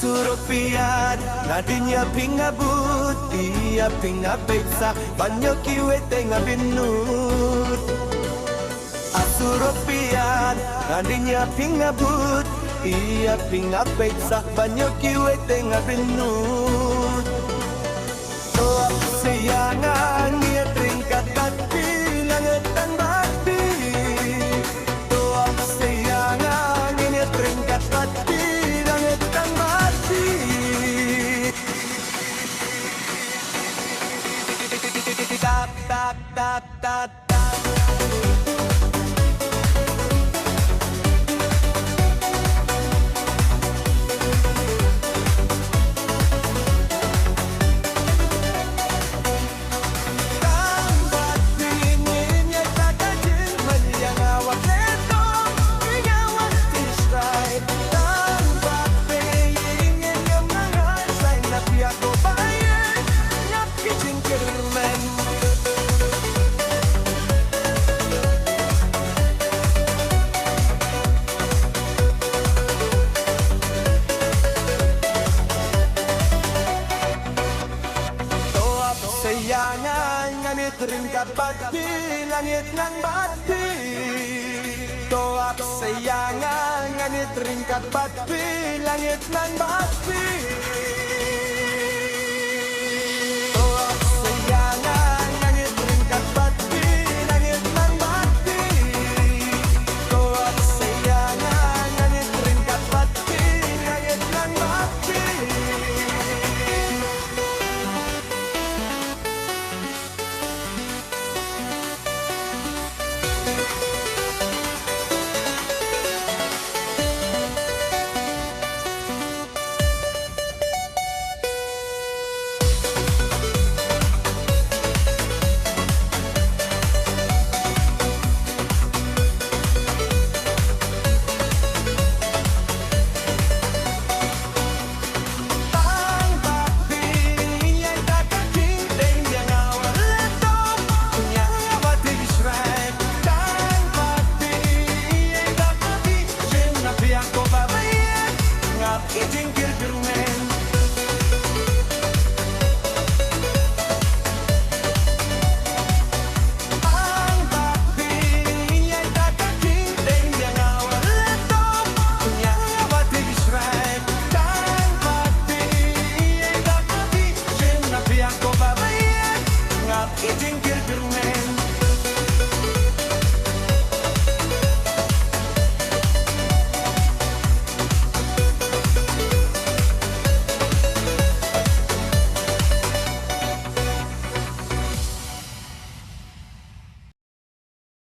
Asuropian, nadinya pingabut, iya pingabeksa, banyo kiwete ngabinut. Asuropian, nadinya pingabut, iya pingabeksa, banyo kiwete ngabinut. Toap sayangan, niya tingkat hati, langetan bati. Toap sayangan, niya tingkat hati, langetan bati. Tap tap tap tap tap. Sayangan nganit ringkat bati, langit nang bati. Toap sayangan nganit ringkat bati, langit nang bati.